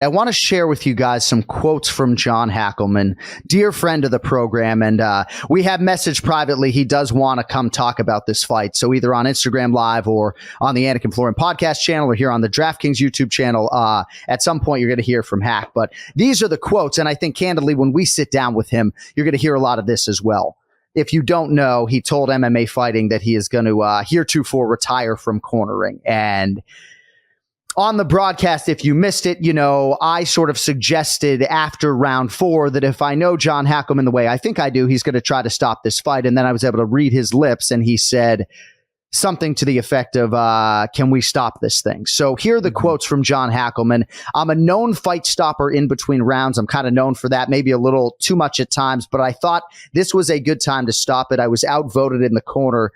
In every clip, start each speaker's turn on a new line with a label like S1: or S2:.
S1: I want to share with you guys some quotes from Jon Hackleman, dear friend of the program. And we have messaged privately. He does want to come talk about this fight. So either on Instagram Live or on the Anik and Florian podcast channel or here on the DraftKings YouTube channel, at some point you're going to hear from Hack. But these are the quotes. And I think candidly, when we sit down with him, you're going to hear a lot of this as well. If you don't know, he told MMA Fighting that he is going to heretofore retire from cornering. And on the broadcast, if you missed it, I sort of suggested after round 4 that if I know Jon Hackleman the way I think I do, he's going to try to stop this fight. And then I was able to read his lips and he said something to the effect of, can we stop this thing? So here are the quotes from Jon Hackleman. I'm a known fight stopper in between rounds. I'm kind of known for that, maybe a little too much at times, but I thought this was a good time to stop it. I was outvoted in the corner.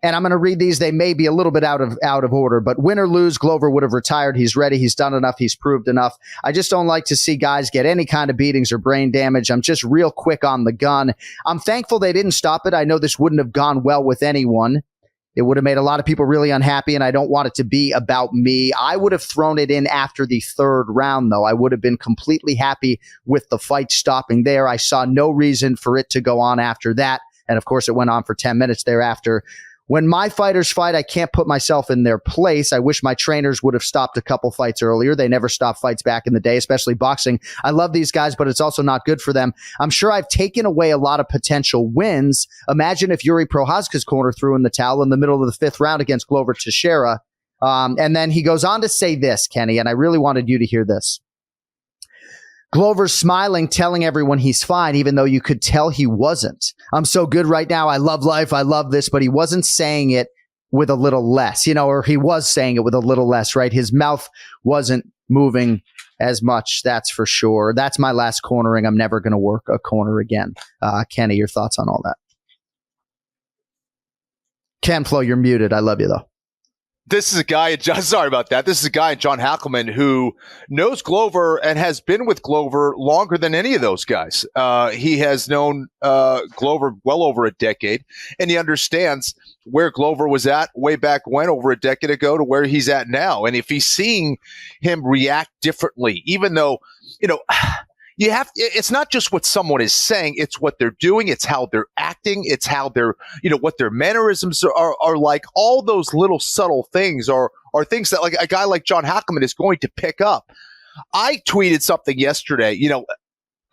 S1: And I'm going to read these. They may be a little bit out of order, but win or lose, Glover would have retired. He's ready. He's done enough. He's proved enough. I just don't like to see guys get any kind of beatings or brain damage. I'm just real quick on the gun. I'm thankful they didn't stop it. I know this wouldn't have gone well with anyone. It would have made a lot of people really unhappy, and I don't want it to be about me. I would have thrown it in after the 3rd round, though. I would have been completely happy with the fight stopping there. I saw no reason for it to go on after that. And of course, it went on for 10 minutes thereafter. When my fighters fight, I can't put myself in their place. I wish my trainers would have stopped a couple fights earlier. They never stopped fights back in the day, especially boxing. I love these guys, but it's also not good for them. I'm sure I've taken away a lot of potential wins. Imagine if Yuri Prochazka's corner threw in the towel in the middle of the 5th round against Glover Teixeira. And then he goes on to say this, Kenny, and I really wanted you to hear this. Glover's smiling, telling everyone he's fine, even though you could tell he wasn't. I'm so good right now. I love life. I love this. But he wasn't saying it with a little less, or he was saying it with a little less, right? His mouth wasn't moving as much. That's for sure. That's my last cornering. I'm never going to work a corner again. Kenny, your thoughts on all that? Ken Flo, you're muted. I love you, though.
S2: This is a guy, sorry about that. This is a guy, Jon Hackleman, who knows Glover and has been with Glover longer than any of those guys. He has known Glover well over a decade, and he understands where Glover was at way back when, over a decade ago, to where he's at now. And if he's seeing him react differently, even though, it's not just what someone is saying, it's what they're doing, it's how they're acting, it's how they're, what their mannerisms are like. All those little subtle things are things that like a guy like Jon Hackleman is going to pick up. I tweeted something yesterday,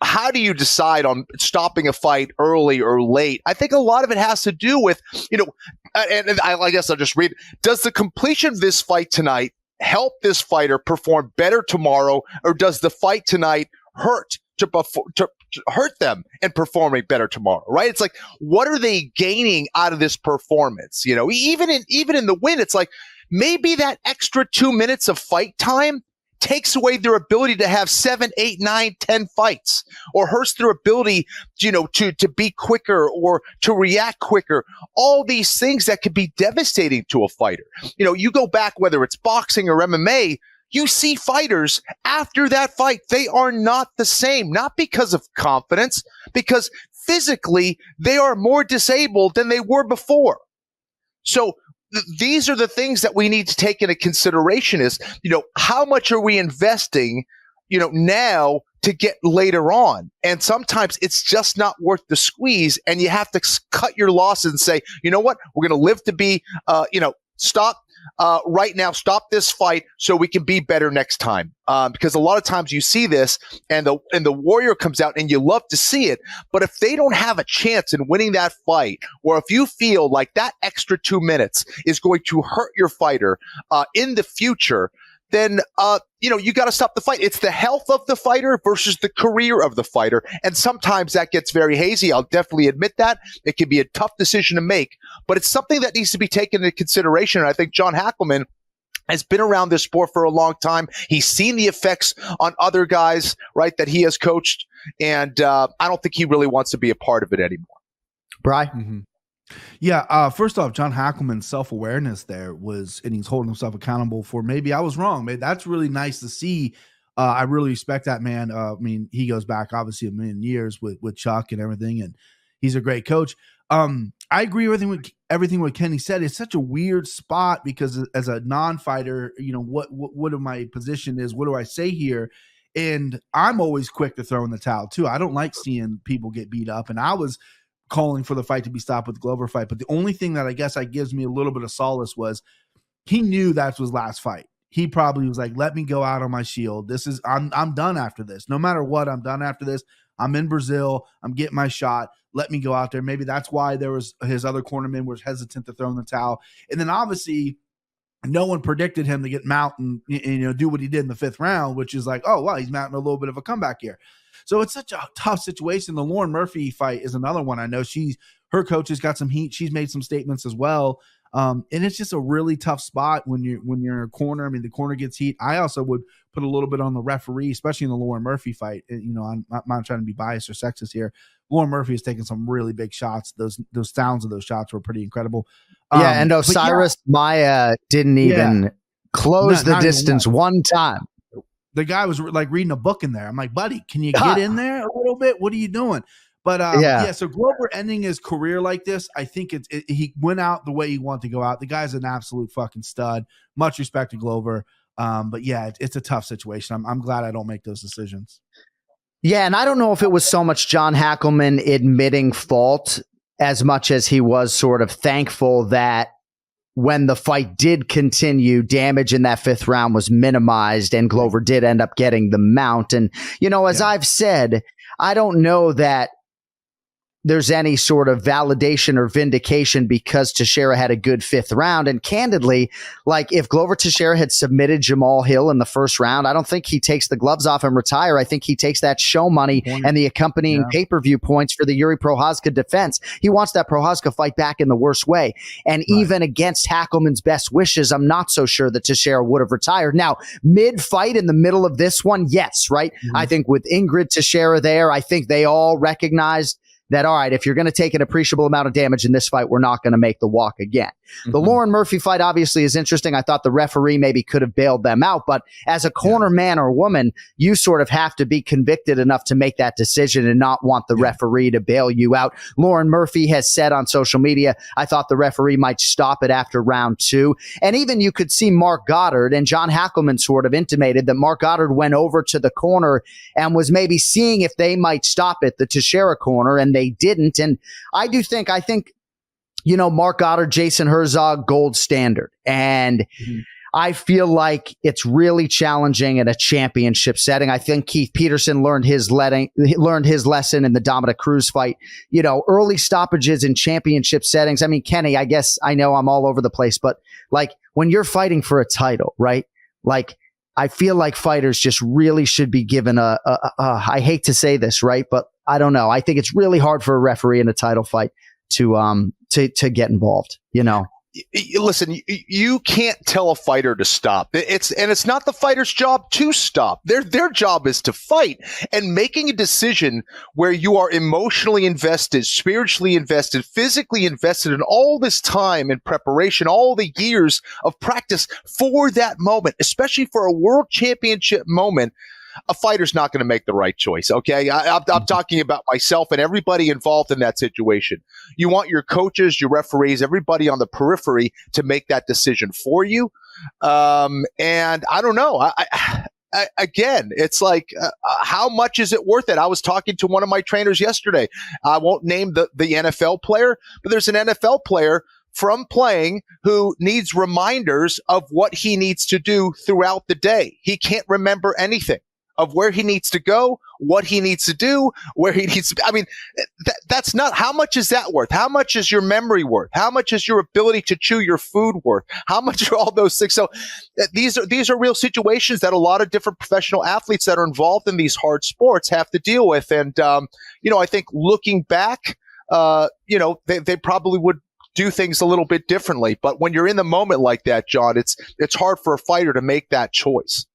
S2: how do you decide on stopping a fight early or late? I think a lot of it has to do with, and I guess I'll just read, does the completion of this fight tonight help this fighter perform better tomorrow, or does the fight tonight hurt to hurt them in performing better tomorrow, right? It's like, what are they gaining out of this performance? Even in the win, it's like maybe that extra 2 minutes of fight time takes away their ability to have 7, 8, 9, 10 fights, or hurts their ability, to be quicker or to react quicker. All these things that could be devastating to a fighter. You go back, whether it's boxing or MMA, you see fighters after that fight, they are not the same, not because of confidence, because physically they are more disabled than they were before. So these are the things that we need to take into consideration is, how much are we investing, now to get later on? And sometimes it's just not worth the squeeze, and you have to cut your losses and say, you know what, we're going to live to be, stop. Right now, stop this fight so we can be better next time. Because a lot of times you see this and the warrior comes out and you love to see it. But if they don't have a chance in winning that fight, or if you feel like that extra 2 minutes is going to hurt your fighter in the future, then, you got to stop the fight. It's the health of the fighter versus the career of the fighter. And sometimes that gets very hazy. I'll definitely admit that. It can be a tough decision to make, but it's something that needs to be taken into consideration. And I think Jon Hackleman has been around this sport for a long time. He's seen the effects on other guys, right, that he has coached. And I don't think he really wants to be a part of it anymore.
S1: Brian?
S3: Mm-hmm. Yeah, first off, Jon Hackleman's self-awareness there was, and he's holding himself accountable for maybe I was wrong. That's really nice to see. I really respect that man. He goes back obviously a million years with Chuck and everything, and he's a great coach. I agree with everything what Kenny said. It's such a weird spot because as a non-fighter, what my position is, what do I say here? And I'm always quick to throw in the towel too. I don't like seeing people get beat up. And I was calling for the fight to be stopped with the Glover fight. But the only thing that I guess gives me a little bit of solace was he knew that was last fight. He probably was like, let me go out on my shield. I'm done after this. No matter what, I'm done after this. I'm in Brazil. I'm getting my shot. Let me go out there. Maybe that's why there was his other cornerman was hesitant to throw in the towel. And then obviously no one predicted him to get mount and do what he did in the 5th round, which is like, oh, well, he's mounting a little bit of a comeback here. So it's such a tough situation. The Lauren Murphy fight is another one. I know her coach has got some heat. She's made some statements as well. And it's just a really tough spot when you're in a corner. I mean, the corner gets heat. I also would put a little bit on the referee, especially in the Lauren Murphy fight. I'm not trying to be biased or sexist here. Lauren Murphy has taken some really big shots. Those sounds of those shots were pretty incredible.
S1: And Osiris Maya didn't even close the distance one time.
S3: The guy was like reading a book in there. I'm like, buddy, can you get in there a little bit? What are you doing? But so Glover ending his career like this, I think he went out the way he wanted to go out. The guy's an absolute fucking stud. Much respect to Glover. But yeah, it's a tough situation. I'm glad I don't make those decisions.
S1: Yeah, and I don't know if it was so much Jon Hackleman admitting fault as much as he was sort of thankful that when the fight did continue, damage in that 5th round was minimized and Glover did end up getting the mount. And, as I've said, I don't know that there's any sort of validation or vindication because Teixeira had a good 5th round. And candidly, like if Glover Teixeira had submitted Jamal Hill in the 1st round, I don't think he takes the gloves off and retire. I think he takes that show money and the accompanying pay-per-view points for the Yuri Prochazka defense. He wants that Prochazka fight back in the worst way. And even against Hackleman's best wishes, I'm not so sure that Teixeira would have retired. Now, mid-fight in the middle of this one, yes, right? I think with Ingrid Teixeira there, I think they all recognized that, all right, if you're going to take an appreciable amount of damage in this fight, we're not going to make the walk again. The Lauren Murphy fight obviously is interesting. I thought the referee maybe could have bailed them out, but as a corner man or woman, you sort of have to be convicted enough to make that decision and not want the referee to bail you out. Lauren Murphy has said on social media, I thought the referee might stop it after round 2. And even you could see Mark Goddard, and Jon Hackleman sort of intimated that Mark Goddard went over to the corner and was maybe seeing if they might stop it, the Teixeira corner, and they didn't. And I think, Mark Goddard, Jason Herzog, gold standard. And I feel like it's really challenging in a championship setting. I think Keith Peterson learned his lesson in the Dominic Cruz fight. Early stoppages in championship settings. I mean, Kenny, I guess I know I'm all over the place, but like when you're fighting for a title, right? Like I feel like fighters just really should be given I hate to say this, right? But I don't know. I think it's really hard for a referee in a title fight to get involved,
S2: Listen, you can't tell a fighter to stop. It's not the fighter's job to stop. Their job is to fight, and making a decision where you are emotionally invested, spiritually invested, physically invested in all this time and preparation, all the years of practice for that moment, especially for a world championship moment. A fighter's not going to make the right choice, okay? I'm talking about myself and everybody involved in that situation. You want your coaches, your referees, everybody on the periphery to make that decision for you. And I don't know. Again, it's like, how much is it worth it? I was talking to one of my trainers yesterday. I won't name the NFL player, but there's an NFL player from playing who needs reminders of what he needs to do throughout the day. He can't remember anything of where he needs to go, what he needs to do, where he needs to. I mean, that's not. How much is that worth? How much is your memory worth? How much is your ability to chew your food worth? How much are all those things? So these are real situations that a lot of different professional athletes that are involved in these hard sports have to deal with. And I think looking back, they probably would do things a little bit differently. But when you're in the moment like that, John, it's hard for a fighter to make that choice.